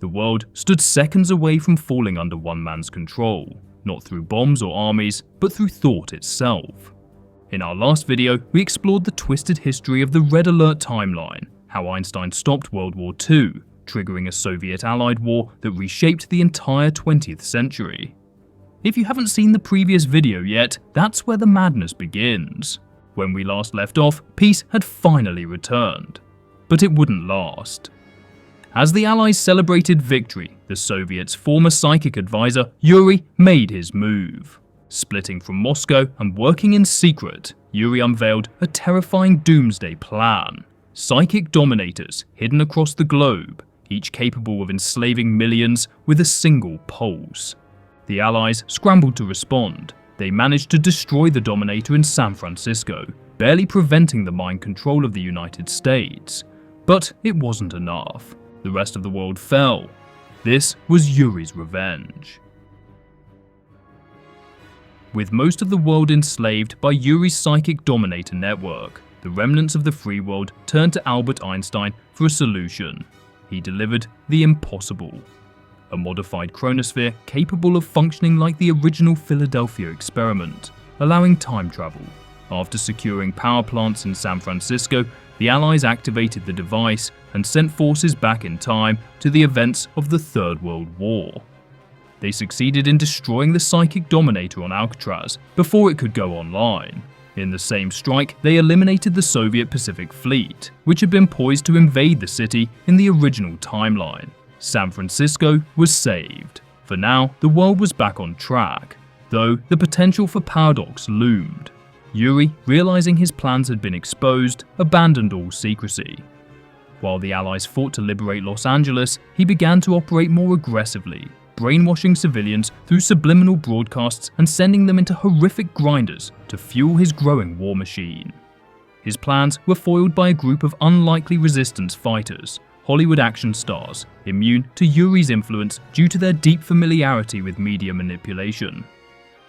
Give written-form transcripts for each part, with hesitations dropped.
The world stood seconds away from falling under one man's control, not through bombs or armies, but through thought itself. In our last video, we explored the twisted history of the Red Alert timeline, how Einstein stopped World War II, triggering a Soviet-Allied war that reshaped the entire 20th century. If you haven't seen the previous video yet, that's where the madness begins. When we last left off, peace had finally returned. But it wouldn't last. As the Allies celebrated victory, the Soviets' former psychic advisor, Yuri, made his move. Splitting from Moscow and working in secret, Yuri unveiled a terrifying doomsday plan. Psychic dominators hidden across the globe, each capable of enslaving millions with a single pulse. The Allies scrambled to respond. They managed to destroy the Dominator in San Francisco, barely preventing the mind control of the United States. But it wasn't enough. The rest of the world fell. This was Yuri's revenge. With most of the world enslaved by Yuri's psychic dominator network, the remnants of the free world turned to Albert Einstein for a solution. He delivered the impossible. A modified chronosphere capable of functioning like the original Philadelphia experiment, allowing time travel. After securing power plants in San Francisco, the Allies activated the device and sent forces back in time to the events of the Third World War. They succeeded in destroying the psychic dominator on Alcatraz before it could go online. In the same strike, they eliminated the Soviet Pacific Fleet, which had been poised to invade the city in the original timeline. San Francisco was saved. For now, the world was back on track, though the potential for paradox loomed. Yuri, realizing his plans had been exposed, abandoned all secrecy. While the Allies fought to liberate Los Angeles, he began to operate more aggressively, brainwashing civilians through subliminal broadcasts and sending them into horrific grinders to fuel his growing war machine. His plans were foiled by a group of unlikely resistance fighters, Hollywood action stars, immune to Yuri's influence due to their deep familiarity with media manipulation.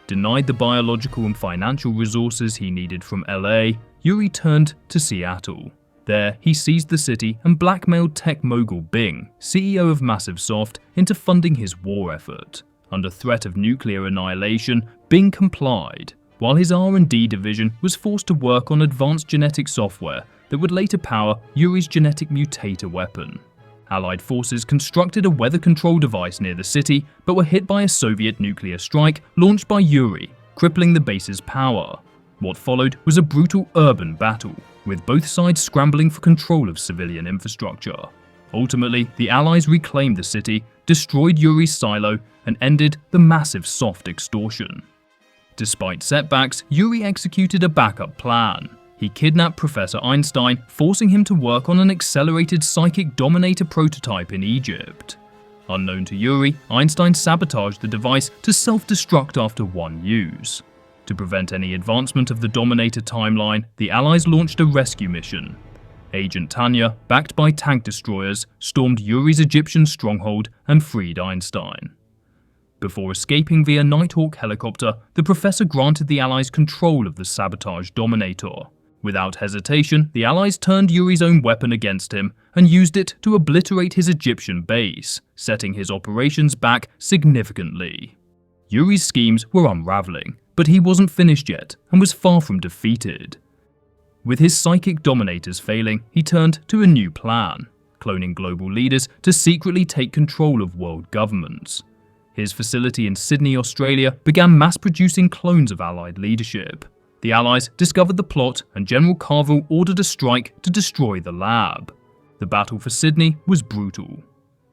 Denied the biological and financial resources he needed from LA, Yuri turned to Seattle. There, he seized the city and blackmailed tech mogul Bing, CEO of Massive Soft, into funding his war effort. Under threat of nuclear annihilation, Bing complied, while his R&D division was forced to work on advanced genetic software that would later power Yuri's genetic mutator weapon. Allied forces constructed a weather control device near the city, but were hit by a Soviet nuclear strike launched by Yuri, crippling the base's power. What followed was a brutal urban battle, with both sides scrambling for control of civilian infrastructure. Ultimately, the Allies reclaimed the city, destroyed Yuri's silo, and ended the Massive Soft extortion. Despite setbacks, Yuri executed a backup plan. He kidnapped Professor Einstein, forcing him to work on an accelerated psychic dominator prototype in Egypt. Unknown to Yuri, Einstein sabotaged the device to self-destruct after one use. To prevent any advancement of the Dominator timeline, the Allies launched a rescue mission. Agent Tanya, backed by tank destroyers, stormed Yuri's Egyptian stronghold and freed Einstein. Before escaping via Nighthawk helicopter, the professor granted the Allies control of the sabotaged Dominator. Without hesitation, the Allies turned Yuri's own weapon against him and used it to obliterate his Egyptian base, setting his operations back significantly. Yuri's schemes were unraveling, but he wasn't finished yet and was far from defeated. With his psychic dominators failing, he turned to a new plan, cloning global leaders to secretly take control of world governments. His facility in Sydney, Australia, began mass-producing clones of Allied leadership. The Allies discovered the plot and General Carville ordered a strike to destroy the lab. The battle for Sydney was brutal.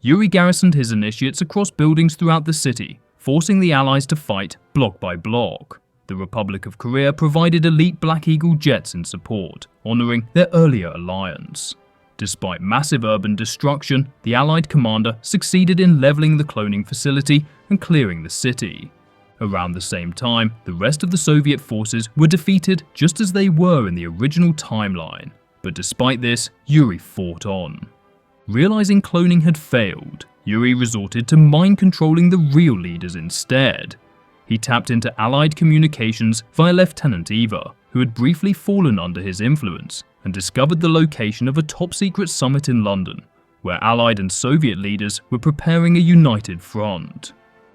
Yuri garrisoned his initiates across buildings throughout the city, forcing the Allies to fight block by block. The Republic of Korea provided elite Black Eagle jets in support, honoring their earlier alliance. Despite massive urban destruction, the Allied commander succeeded in leveling the cloning facility and clearing the city. Around the same time, the rest of the Soviet forces were defeated just as they were in the original timeline. But despite this, Yuri fought on. Realizing cloning had failed, Yuri resorted to mind-controlling the real leaders instead. He tapped into Allied communications via Lieutenant Eva, who had briefly fallen under his influence, and discovered the location of a top-secret summit in London, where Allied and Soviet leaders were preparing a united front.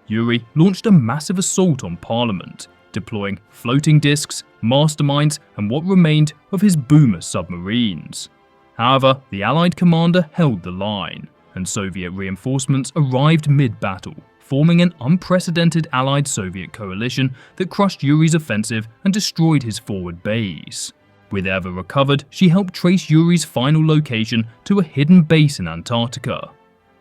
Yuri launched a massive assault on Parliament, deploying floating discs, masterminds, and what remained of his boomer submarines. However, the Allied commander held the line, and Soviet reinforcements arrived mid-battle, forming an unprecedented Allied-Soviet coalition that crushed Yuri's offensive and destroyed his forward base. With Eva recovered, she helped trace Yuri's final location to a hidden base in Antarctica.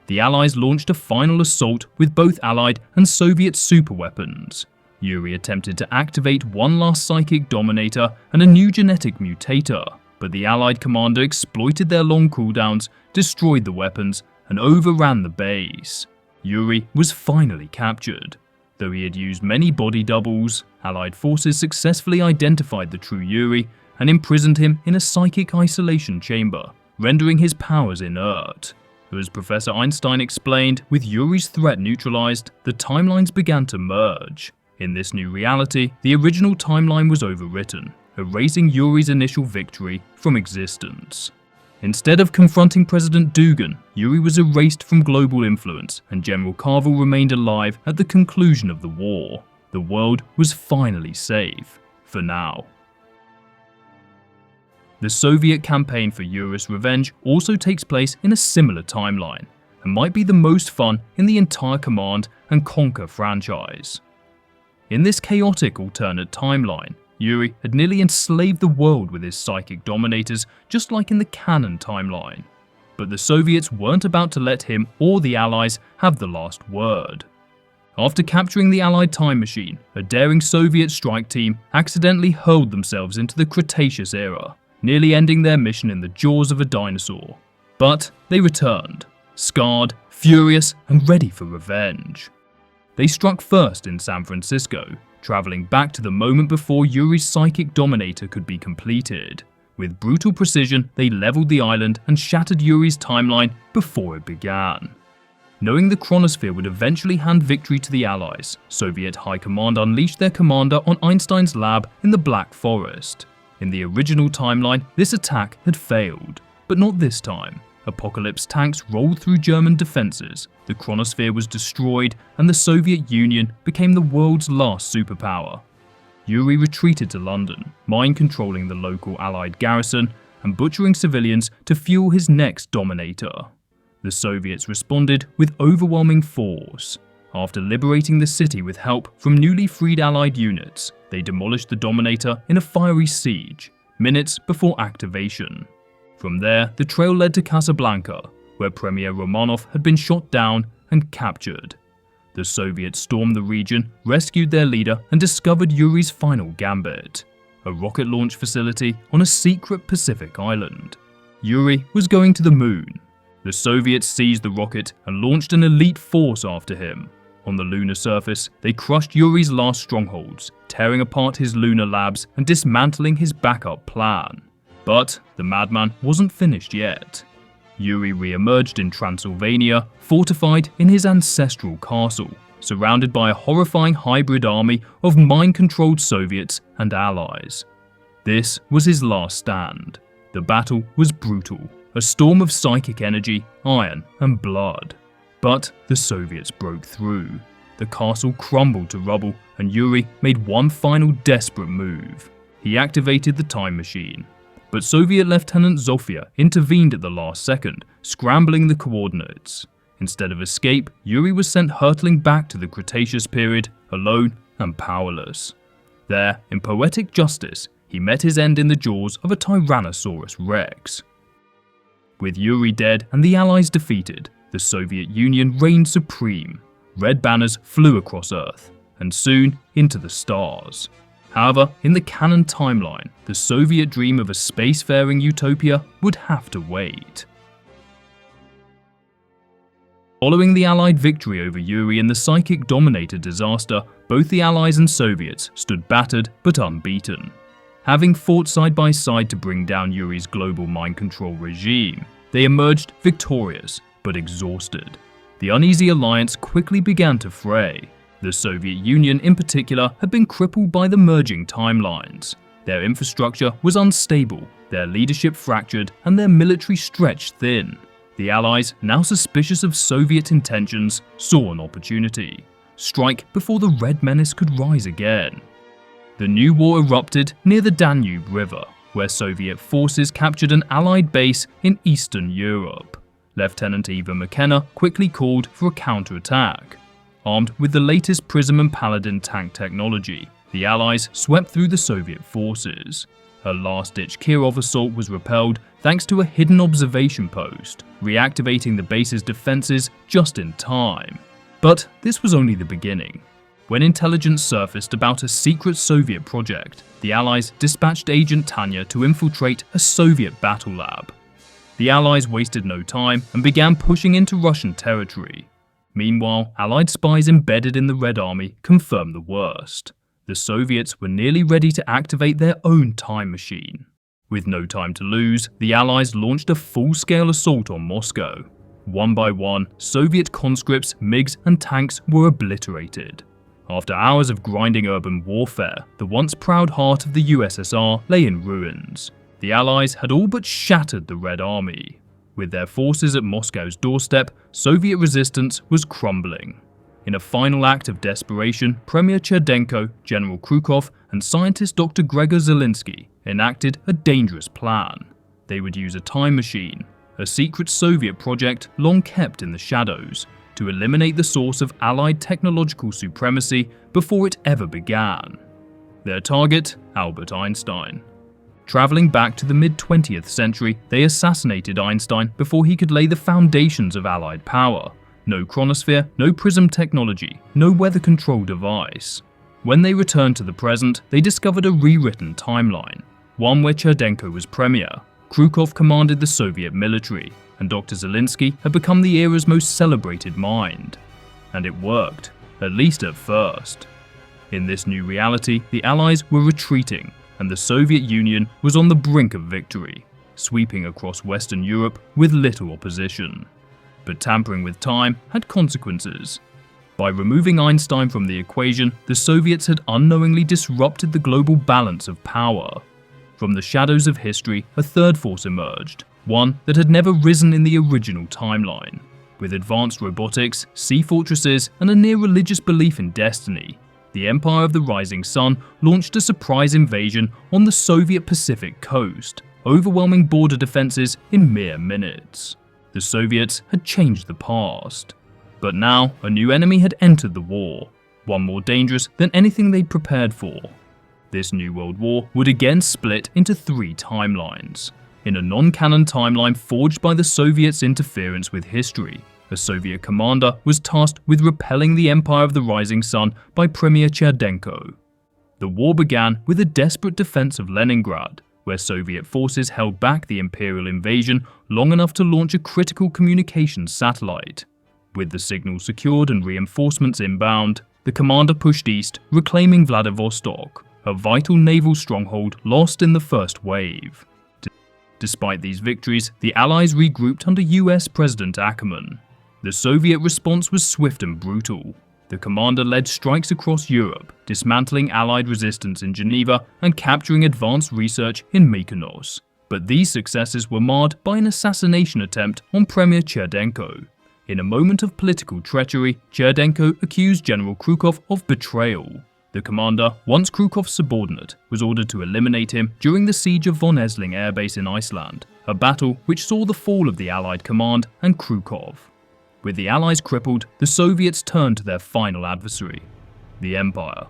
The Allies launched a final assault with both Allied and Soviet superweapons. Yuri attempted to activate one last psychic dominator and a new genetic mutator, but the Allied commander exploited their long cooldowns, destroyed the weapons, and overran the base. Yuri was finally captured. Though he had used many body doubles, Allied forces successfully identified the true Yuri and imprisoned him in a psychic isolation chamber, rendering his powers inert. As Professor Einstein explained, with Yuri's threat neutralized, the timelines began to merge. In this new reality, the original timeline was overwritten, erasing Yuri's initial victory from existence. Instead of confronting President Dugan, Yuri was erased from global influence, and General Carvel remained alive at the conclusion of the war. The world was finally safe, for now. The Soviet campaign for Yuri's revenge also takes place in a similar timeline, and might be the most fun in the entire Command and Conquer franchise. In this chaotic alternate timeline, Yuri had nearly enslaved the world with his psychic dominators, just like in the canon timeline. But the Soviets weren't about to let him or the Allies have the last word. After capturing the Allied time machine, a daring Soviet strike team accidentally hurled themselves into the Cretaceous era, nearly ending their mission in the jaws of a dinosaur. But they returned, scarred, furious, and ready for revenge. They struck first in San Francisco, traveling back to the moment before Yuri's psychic dominator could be completed. With brutal precision, they leveled the island and shattered Yuri's timeline before it began. Knowing the chronosphere would eventually hand victory to the Allies, Soviet High Command unleashed their commander on Einstein's lab in the Black Forest. In the original timeline, this attack had failed, but not this time. Apocalypse tanks rolled through German defenses, the chronosphere was destroyed, and the Soviet Union became the world's last superpower. Yuri retreated to London, mind-controlling the local Allied garrison and butchering civilians to fuel his next dominator. The Soviets responded with overwhelming force. After liberating the city with help from newly freed Allied units, they demolished the dominator in a fiery siege, minutes before activation. From there, the trail led to Casablanca, where Premier Romanov had been shot down and captured. The Soviets stormed the region, rescued their leader, and discovered Yuri's final gambit, a rocket launch facility on a secret Pacific island. Yuri was going to the moon. The Soviets seized the rocket and launched an elite force after him. On the lunar surface, they crushed Yuri's last strongholds, tearing apart his lunar labs and dismantling his backup plan. But the madman wasn't finished yet. Yuri re-emerged in Transylvania, fortified in his ancestral castle, surrounded by a horrifying hybrid army of mind-controlled Soviets and Allies. This was his last stand. The battle was brutal, a storm of psychic energy, iron, and blood. But the Soviets broke through. The castle crumbled to rubble, and Yuri made one final desperate move. He activated the time machine. But Soviet Lieutenant Zofia intervened at the last second, scrambling the coordinates. Instead of escape, Yuri was sent hurtling back to the Cretaceous period, alone and powerless. There, in poetic justice, he met his end in the jaws of a Tyrannosaurus Rex. With Yuri dead and the Allies defeated, the Soviet Union reigned supreme. Red banners flew across Earth, and soon into the stars. However, in the canon timeline, the Soviet dream of a spacefaring utopia would have to wait. Following the Allied victory over Yuri in the Psychic Dominator disaster, both the Allies and Soviets stood battered but unbeaten. Having fought side by side to bring down Yuri's global mind control regime, they emerged victorious but exhausted. The uneasy alliance quickly began to fray. The Soviet Union in particular had been crippled by the merging timelines. Their infrastructure was unstable, their leadership fractured, and their military stretched thin. The Allies, now suspicious of Soviet intentions, saw an opportunity. Strike before the Red Menace could rise again. The new war erupted near the Danube River, where Soviet forces captured an Allied base in Eastern Europe. Lieutenant Eva McKenna quickly called for a counterattack. Armed with the latest Prism and Paladin tank technology, the Allies swept through the Soviet forces. Her last-ditch Kirov assault was repelled thanks to a hidden observation post, reactivating the base's defenses just in time. But this was only the beginning. When intelligence surfaced about a secret Soviet project, the Allies dispatched Agent Tanya to infiltrate a Soviet battle lab. The Allies wasted no time and began pushing into Russian territory. Meanwhile, Allied spies embedded in the Red Army confirmed the worst. The Soviets were nearly ready to activate their own time machine. With no time to lose, the Allies launched a full-scale assault on Moscow. One by one, Soviet conscripts, MiGs and tanks were obliterated. After hours of grinding urban warfare, the once proud heart of the USSR lay in ruins. The Allies had all but shattered the Red Army. With their forces at Moscow's doorstep, Soviet resistance was crumbling. In a final act of desperation, Premier Cherdenko, General Krukov, and scientist Dr. Gregor Zelinsky enacted a dangerous plan. They would use a time machine, a secret Soviet project long kept in the shadows, to eliminate the source of Allied technological supremacy before it ever began. Their target, Albert Einstein. Traveling back to the mid-20th century, they assassinated Einstein before he could lay the foundations of Allied power. No chronosphere, no prism technology, no weather control device. When they returned to the present, they discovered a rewritten timeline, one where Cherdenko was premier, Krukov commanded the Soviet military, and Dr. Zelinsky had become the era's most celebrated mind. And it worked, at least at first. In this new reality, the Allies were retreating, and the Soviet Union was on the brink of victory, sweeping across Western Europe with little opposition. But tampering with time had consequences. By removing Einstein from the equation, the Soviets had unknowingly disrupted the global balance of power. From the shadows of history, a third force emerged, one that had never risen in the original timeline. With advanced robotics, sea fortresses, and a near-religious belief in destiny, the Empire of the Rising Sun launched a surprise invasion on the Soviet Pacific coast, overwhelming border defenses in mere minutes. The Soviets had changed the past. But now, a new enemy had entered the war, one more dangerous than anything they'd prepared for. This new world war would again split into 3 timelines. In a non-canon timeline forged by the Soviets' interference with history, a Soviet commander was tasked with repelling the Empire of the Rising Sun by Premier Cherdenko. The war began with a desperate defense of Leningrad, where Soviet forces held back the Imperial invasion long enough to launch a critical communications satellite. With the signal secured and reinforcements inbound, the commander pushed east, reclaiming Vladivostok, a vital naval stronghold lost in the first wave. Despite these victories, the Allies regrouped under US President Ackerman. The Soviet response was swift and brutal. The commander led strikes across Europe, dismantling Allied resistance in Geneva and capturing advanced research in Mykonos. But these successes were marred by an assassination attempt on Premier Cherdenko. In a moment of political treachery, Cherdenko accused General Krukov of betrayal. The commander, once Krukov's subordinate, was ordered to eliminate him during the siege of von Essling Air Base in Iceland, a battle which saw the fall of the Allied command and Krukov. With the Allies crippled, the Soviets turned to their final adversary, the Empire.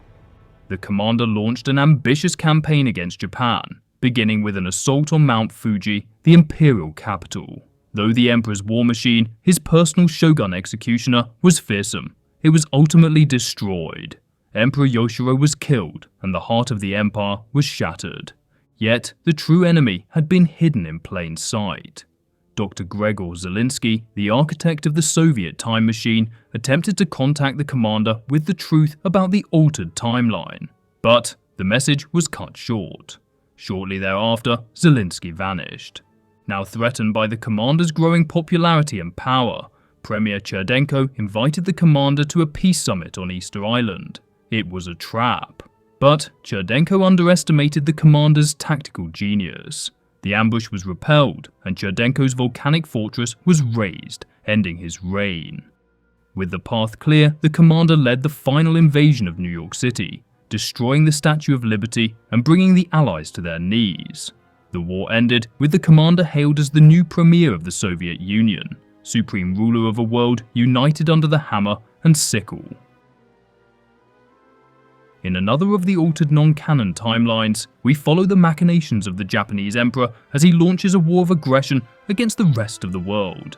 The commander launched an ambitious campaign against Japan, beginning with an assault on Mount Fuji, the imperial capital. Though the Emperor's war machine, his personal shogun executioner, was fearsome, it was ultimately destroyed. Emperor Yoshiro was killed, and the heart of the empire was shattered. Yet, the true enemy had been hidden in plain sight. Dr. Gregor Zelinsky, the architect of the Soviet time machine, attempted to contact the commander with the truth about the altered timeline. But the message was cut short. Shortly thereafter, Zelinsky vanished. Now threatened by the commander's growing popularity and power, Premier Cherdenko invited the commander to a peace summit on Easter Island. It was a trap. But Cherdenko underestimated the commander's tactical genius. The ambush was repelled, and Cherdenko's volcanic fortress was razed, ending his reign. With the path clear, the commander led the final invasion of New York City, destroying the Statue of Liberty and bringing the Allies to their knees. The war ended with the commander hailed as the new premier of the Soviet Union, supreme ruler of a world united under the hammer and sickle. In another of the altered non-canon timelines, we follow the machinations of the Japanese emperor as he launches a war of aggression against the rest of the world.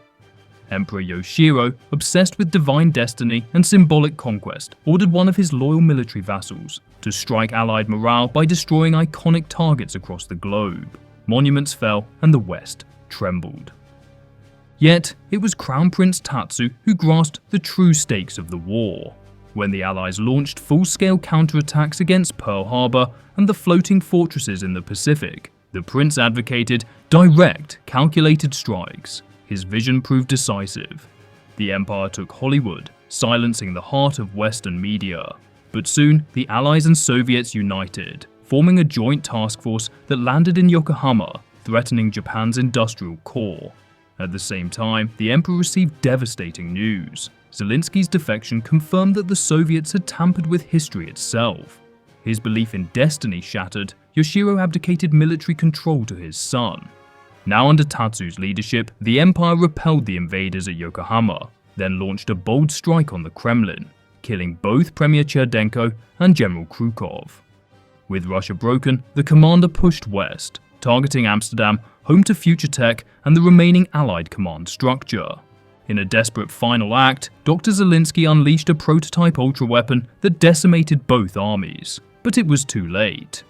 Emperor Yoshiro, obsessed with divine destiny and symbolic conquest, ordered one of his loyal military vassals to strike Allied morale by destroying iconic targets across the globe. Monuments fell and the West trembled. Yet, it was Crown Prince Tatsu who grasped the true stakes of the war. When the Allies launched full-scale counterattacks against Pearl Harbor and the floating fortresses in the Pacific, the prince advocated direct, calculated strikes. His vision proved decisive. The Empire took Hollywood, silencing the heart of Western media. But soon, the Allies and Soviets united, forming a joint task force that landed in Yokohama, threatening Japan's industrial core. At the same time, the Emperor received devastating news. Zelensky's defection confirmed that the Soviets had tampered with history itself. His belief in destiny shattered, Yoshiro abdicated military control to his son. Now under Tatsu's leadership, the Empire repelled the invaders at Yokohama, then launched a bold strike on the Kremlin, killing both Premier Cherdenko and General Krukov. With Russia broken, the commander pushed west, targeting Amsterdam, home to future tech and the remaining Allied command structure. In a desperate final act, Dr. Zelensky unleashed a prototype ultra-weapon that decimated both armies, but it was too late.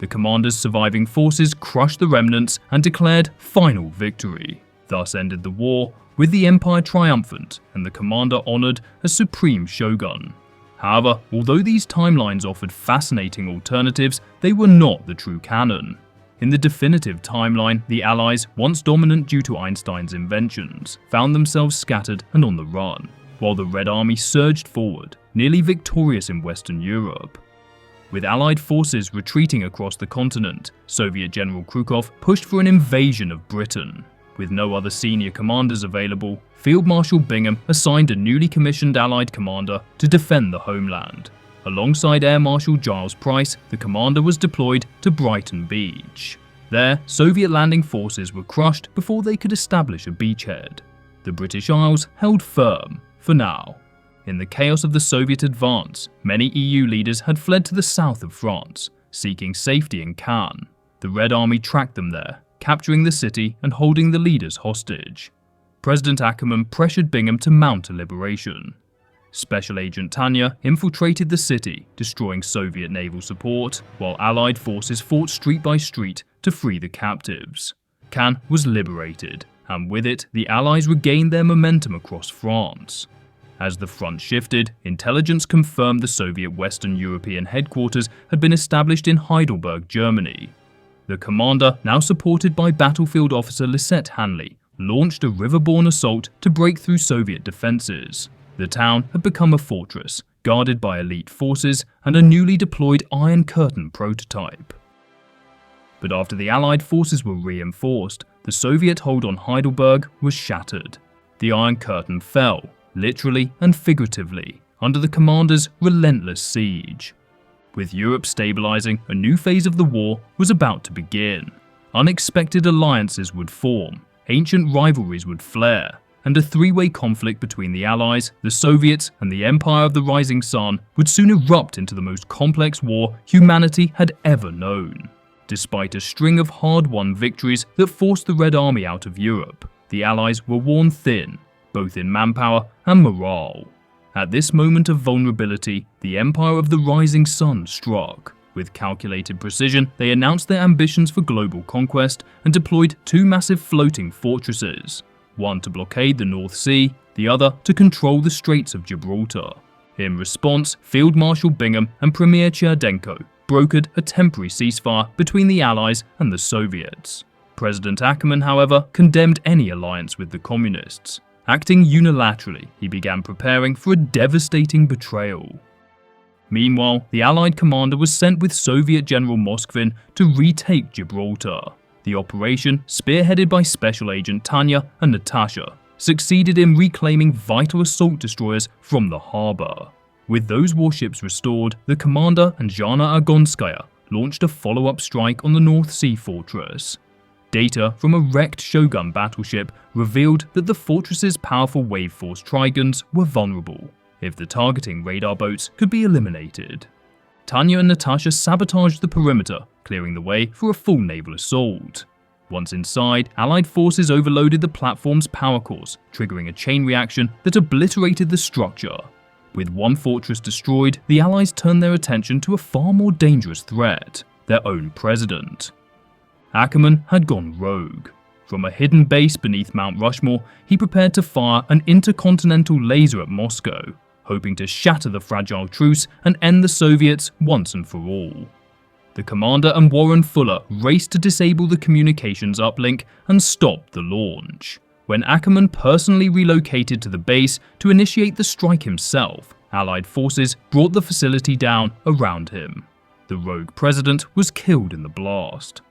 The commander's surviving forces crushed the remnants and declared final victory. Thus ended the war, with the Empire triumphant and the commander honored as supreme shogun. However, although these timelines offered fascinating alternatives, they were not the true canon. In the definitive timeline, the Allies, once dominant due to Einstein's inventions, found themselves scattered and on the run, while the Red Army surged forward, nearly victorious in Western Europe. With Allied forces retreating across the continent, Soviet General Krukov pushed for an invasion of Britain. With no other senior commanders available, Field Marshal Bingham assigned a newly commissioned Allied commander to defend the homeland. Alongside Air Marshal Giles Price, the commander was deployed to Brighton Beach. There, Soviet landing forces were crushed before they could establish a beachhead. The British Isles held firm, for now. In the chaos of the Soviet advance, many EU leaders had fled to the south of France, seeking safety in Cannes. The Red Army tracked them there, capturing the city and holding the leaders hostage. President Ackerman pressured Bingham to mount a liberation. Special Agent Tanya infiltrated the city, destroying Soviet naval support, while Allied forces fought street by street to free the captives. Cannes was liberated, and with it, the Allies regained their momentum across France. As the front shifted, intelligence confirmed the Soviet Western European headquarters had been established in Heidelberg, Germany. The commander, now supported by battlefield officer Lisette Hanley, launched a riverborne assault to break through Soviet defenses. The town had become a fortress, guarded by elite forces and a newly deployed Iron Curtain prototype. But after the Allied forces were reinforced, the Soviet hold on Heidelberg was shattered. The Iron Curtain fell, literally and figuratively, under the commander's relentless siege. With Europe stabilizing, a new phase of the war was about to begin. Unexpected alliances would form, ancient rivalries would flare, and a three-way conflict between the Allies, the Soviets, and the Empire of the Rising Sun would soon erupt into the most complex war humanity had ever known. Despite a string of hard-won victories that forced the Red Army out of Europe, the Allies were worn thin, both in manpower and morale. At this moment of vulnerability, the Empire of the Rising Sun struck. With calculated precision, they announced their ambitions for global conquest and deployed two massive floating fortresses, one to blockade the North Sea, the other to control the Straits of Gibraltar. In response, Field Marshal Bingham and Premier Cherdenko brokered a temporary ceasefire between the Allies and the Soviets. President Ackerman, however, condemned any alliance with the Communists. Acting unilaterally, he began preparing for a devastating betrayal. Meanwhile, the Allied commander was sent with Soviet General Moskvin to retake Gibraltar. The operation, spearheaded by Special Agent Tanya and Natasha, succeeded in reclaiming vital assault destroyers from the harbor. With those warships restored, the commander and Zhana Agonskaya launched a follow-up strike on the North Sea fortress. Data from a wrecked Shogun battleship revealed that the fortress's powerful wave force trigons were vulnerable if the targeting radar boats could be eliminated. Tanya and Natasha sabotaged the perimeter, clearing the way for a full naval assault. Once inside, Allied forces overloaded the platform's power cores, triggering a chain reaction that obliterated the structure. With one fortress destroyed, the Allies turned their attention to a far more dangerous threat: their own president. Ackerman had gone rogue. From a hidden base beneath Mount Rushmore, he prepared to fire an intercontinental laser at Moscow, hoping to shatter the fragile truce and end the Soviets once and for all. The commander and Warren Fuller raced to disable the communications uplink and stop the launch. When Ackerman personally relocated to the base to initiate the strike himself, Allied forces brought the facility down around him. The rogue president was killed in the blast.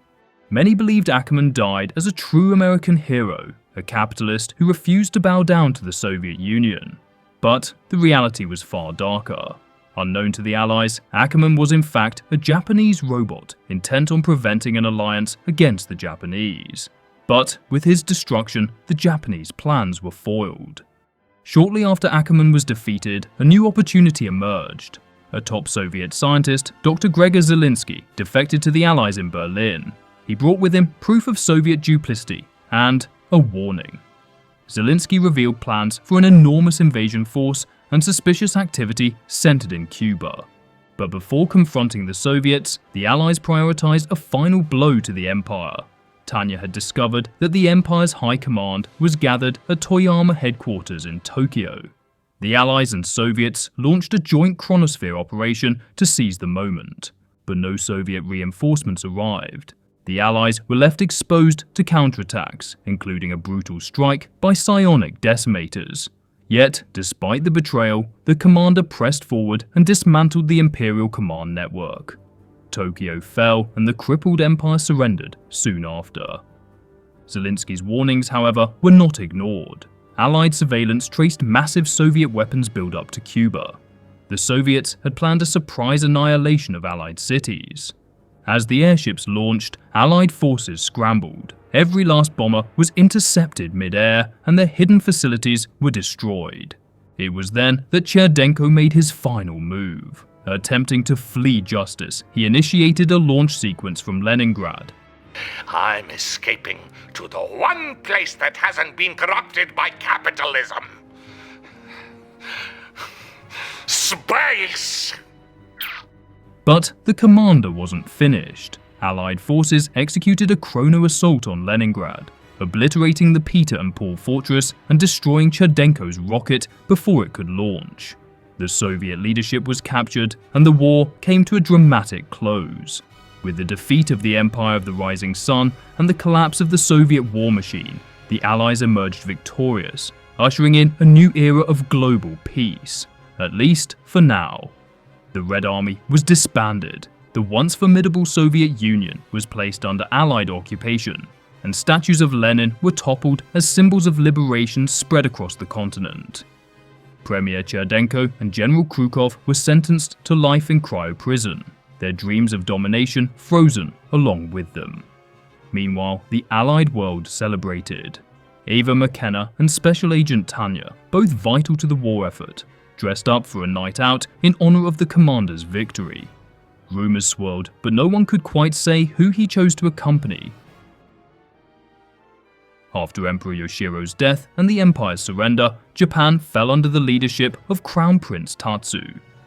Many believed Ackerman died as a true American hero, a capitalist who refused to bow down to the Soviet Union. But the reality was far darker. Unknown to the Allies, Ackerman was in fact a Japanese robot intent on preventing an alliance against the Japanese. But with his destruction, the Japanese plans were foiled. Shortly after Ackerman was defeated, a new opportunity emerged. A top Soviet scientist, Dr. Gregor Zelinsky, defected to the Allies in Berlin. He brought with him proof of Soviet duplicity and a warning. Zelinsky revealed plans for an enormous invasion force and suspicious activity centered in Cuba. But before confronting the Soviets, the Allies prioritized a final blow to the Empire. Tanya had discovered that the Empire's high command was gathered at Toyama headquarters in Tokyo. The Allies and Soviets launched a joint chronosphere operation to seize the moment, but no Soviet reinforcements arrived. The Allies were left exposed to counterattacks, including a brutal strike by psionic decimators. Yet, despite the betrayal, the commander pressed forward and dismantled the Imperial command network. Tokyo fell and the crippled empire surrendered soon after. Zelinsky's warnings, however, were not ignored. Allied surveillance traced massive Soviet weapons buildup to Cuba. The Soviets had planned a surprise annihilation of Allied cities. As the airships launched, Allied forces scrambled. Every last bomber was intercepted mid-air and their hidden facilities were destroyed. It was then that Cherdenko made his final move. Attempting to flee justice, he initiated a launch sequence from Leningrad. I'm escaping to the one place that hasn't been corrupted by capitalism. Space! But the commander wasn't finished. Allied forces executed a chrono assault on Leningrad, obliterating the Peter and Paul fortress and destroying Cherdenko's rocket before it could launch. The Soviet leadership was captured and the war came to a dramatic close. With the defeat of the Empire of the Rising Sun and the collapse of the Soviet war machine, the Allies emerged victorious, ushering in a new era of global peace, at least for now. The Red Army was disbanded, the once formidable Soviet Union was placed under Allied occupation, and statues of Lenin were toppled as symbols of liberation spread across the continent. Premier Cherdenko and General Krukov were sentenced to life in cryo prison, their dreams of domination frozen along with them. Meanwhile, the Allied world celebrated. Ava McKenna and Special Agent Tanya, both vital to the war effort, dressed up for a night out in honor of the commander's victory. Rumors swirled, but no one could quite say who he chose to accompany. After Emperor Yoshiro's death and the Empire's surrender, Japan fell under the leadership of Crown Prince Tatsu.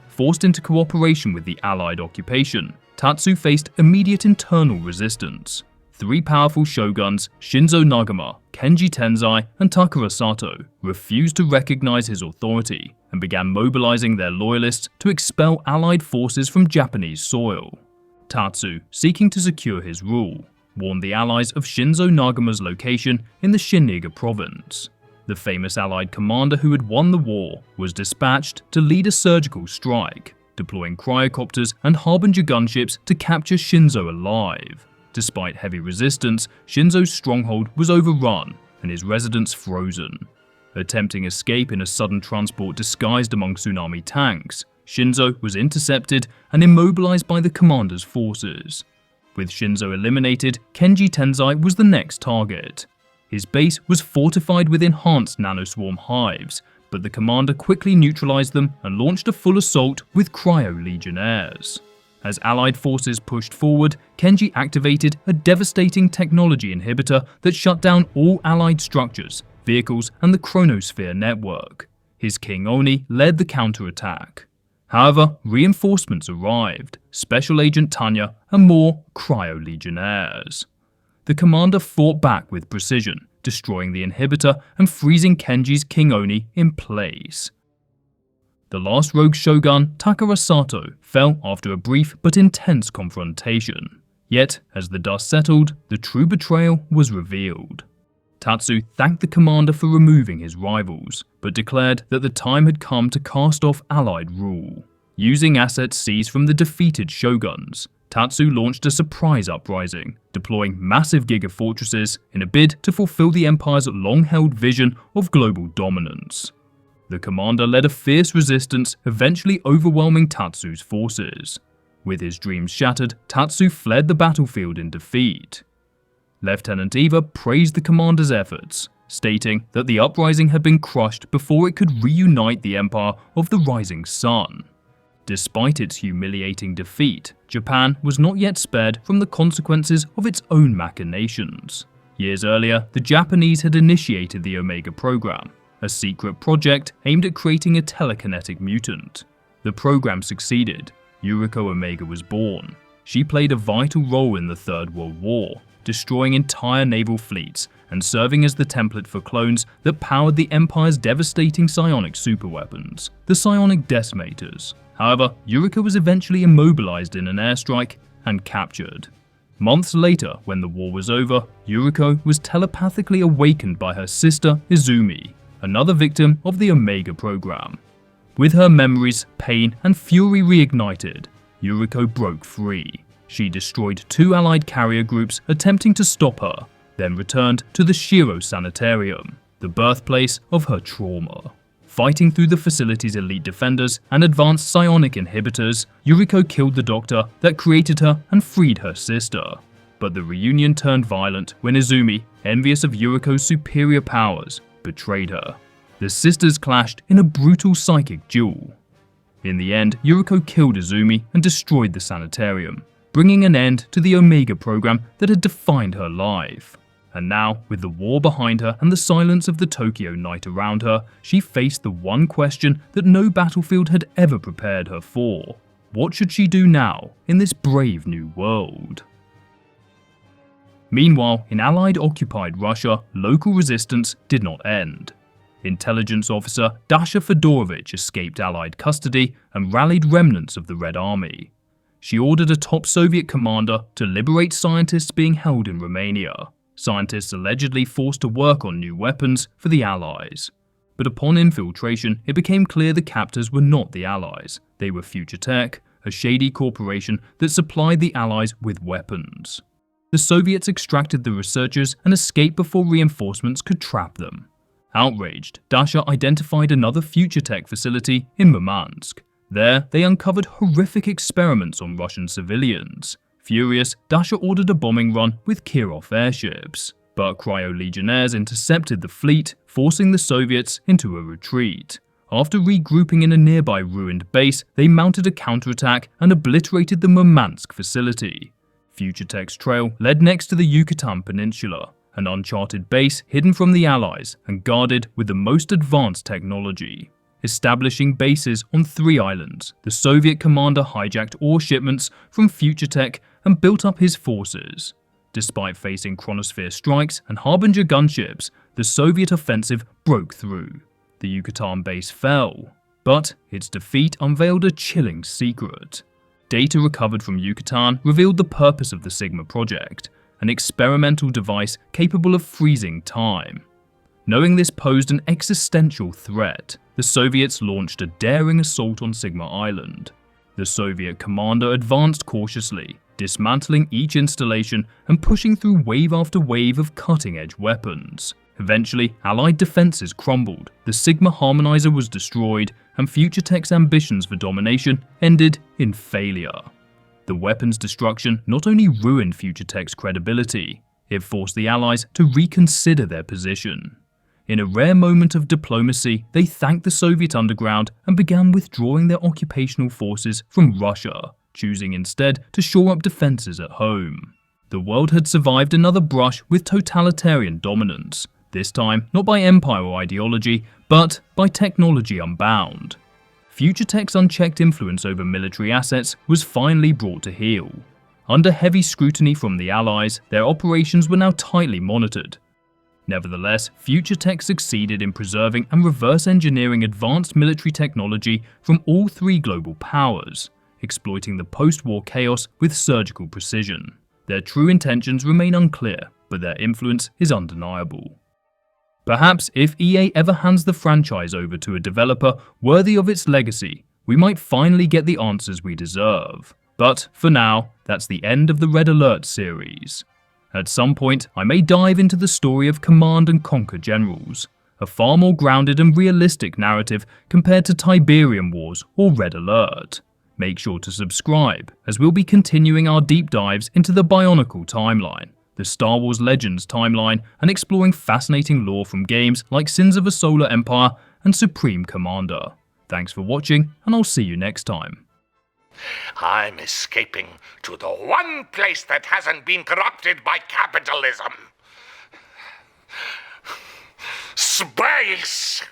Forced into cooperation with the Allied occupation, Tatsu faced immediate internal resistance. Three powerful shoguns, Shinzo Nagama, Kenji Tenzai, and Takara Sato, refused to recognize his authority and began mobilizing their loyalists to expel Allied forces from Japanese soil. Tatsu, seeking to secure his rule, warned the Allies of Shinzo Nagama's location in the Shinnega province. The famous Allied commander who had won the war was dispatched to lead a surgical strike, deploying cryocopters and Harbinger gunships to capture Shinzo alive. Despite heavy resistance, Shinzo's stronghold was overrun and his residence frozen. Attempting escape in a sudden transport disguised among tsunami tanks, Shinzo was intercepted and immobilized by the commander's forces. With Shinzo eliminated, Kenji Tenzai was the next target. His base was fortified with enhanced nanoswarm hives, but the commander quickly neutralized them and launched a full assault with cryo-legionnaires. As Allied forces pushed forward, Kenji activated a devastating technology inhibitor that shut down all Allied structures, vehicles, and the chronosphere network. His King Oni led the counterattack. However, reinforcements arrived, Special Agent Tanya, and more cryo-legionnaires. The commander fought back with precision, destroying the inhibitor and freezing Kenji's King Oni in place. The last rogue shogun, Takara Sato, fell after a brief but intense confrontation. Yet, as the dust settled, the true betrayal was revealed. Tatsu thanked the commander for removing his rivals, but declared that the time had come to cast off Allied rule. Using assets seized from the defeated shoguns, Tatsu launched a surprise uprising, deploying massive gigafortresses in a bid to fulfill the Empire's long-held vision of global dominance. The commander led a fierce resistance, eventually overwhelming Tatsu's forces. With his dreams shattered, Tatsu fled the battlefield in defeat. Lieutenant Eva praised the commander's efforts, stating that the uprising had been crushed before it could reunite the Empire of the Rising Sun. Despite its humiliating defeat, Japan was not yet spared from the consequences of its own machinations. Years earlier, the Japanese had initiated the Omega program, a secret project aimed at creating a telekinetic mutant. The program succeeded. Yuriko Omega was born. She played a vital role in the Third World War, destroying entire naval fleets and serving as the template for clones that powered the Empire's devastating psionic superweapons, the psionic decimators. However, Yuriko was eventually immobilized in an airstrike and captured. Months later, when the war was over, Yuriko was telepathically awakened by her sister Izumi, another victim of the Omega program. With her memories, pain, and fury reignited, Yuriko broke free. She destroyed 2 Allied carrier groups attempting to stop her, then returned to the Shiro Sanitarium, the birthplace of her trauma. Fighting through the facility's elite defenders and advanced psionic inhibitors, Yuriko killed the doctor that created her and freed her sister. But the reunion turned violent when Izumi, envious of Yuriko's superior powers, betrayed her. The sisters clashed in a brutal psychic duel. In the end, Yuriko killed Izumi and destroyed the sanitarium, bringing an end to the Omega program that had defined her life. And now, with the war behind her and the silence of the Tokyo night around her, she faced the one question that no battlefield had ever prepared her for. What should she do now in this brave new world? Meanwhile, in Allied-occupied Russia, local resistance did not end. Intelligence officer Dasha Fedorovich escaped Allied custody and rallied remnants of the Red Army. She ordered a top Soviet commander to liberate scientists being held in Romania, scientists allegedly forced to work on new weapons for the Allies. But upon infiltration, it became clear the captors were not the Allies. They were Future Tech, a shady corporation that supplied the Allies with weapons. The Soviets extracted the researchers and escaped before reinforcements could trap them. Outraged, Dasha identified another Future Tech facility in Murmansk. There, they uncovered horrific experiments on Russian civilians. Furious, Dasha ordered a bombing run with Kirov airships, but cryo-legionnaires intercepted the fleet, forcing the Soviets into a retreat. After regrouping in a nearby ruined base, they mounted a counterattack and obliterated the Murmansk facility. Future Tech's trail led next to the Yucatan Peninsula, an uncharted base hidden from the Allies and guarded with the most advanced technology. Establishing bases on 3 islands, the Soviet commander hijacked ore shipments from Future Tech and built up his forces. Despite facing chronosphere strikes and Harbinger gunships, the Soviet offensive broke through. The Yucatan base fell, but its defeat unveiled a chilling secret. Data recovered from Yucatan revealed the purpose of the Sigma project, an experimental device capable of freezing time. Knowing this posed an existential threat, the Soviets launched a daring assault on Sigma Island. The Soviet commander advanced cautiously, dismantling each installation and pushing through wave after wave of cutting-edge weapons. Eventually, Allied defenses crumbled, the Sigma Harmonizer was destroyed, and Future Tech's ambitions for domination ended in failure. The weapon's destruction not only ruined Future Tech's credibility, it forced the Allies to reconsider their position. In a rare moment of diplomacy, they thanked the Soviet underground and began withdrawing their occupational forces from Russia, choosing instead to shore up defenses at home. The world had survived another brush with totalitarian dominance, this time not by empire or ideology, but by technology unbound. Future Tech's unchecked influence over military assets was finally brought to heel. Under heavy scrutiny from the Allies, their operations were now tightly monitored. Nevertheless, Future Tech succeeded in preserving and reverse engineering advanced military technology from all three global powers, exploiting the post-war chaos with surgical precision. Their true intentions remain unclear, but their influence is undeniable. Perhaps if EA ever hands the franchise over to a developer worthy of its legacy, we might finally get the answers we deserve. But for now, that's the end of the Red Alert series. At some point, I may dive into the story of Command and Conquer Generals, a far more grounded and realistic narrative compared to Tiberium Wars or Red Alert. Make sure to subscribe, as we'll be continuing our deep dives into the Bionicle timeline, the Star Wars Legends timeline, and exploring fascinating lore from games like Sins of a Solar Empire and Supreme Commander. Thanks for watching, and I'll see you next time. I'm escaping to the one place that hasn't been corrupted by capitalism. Space!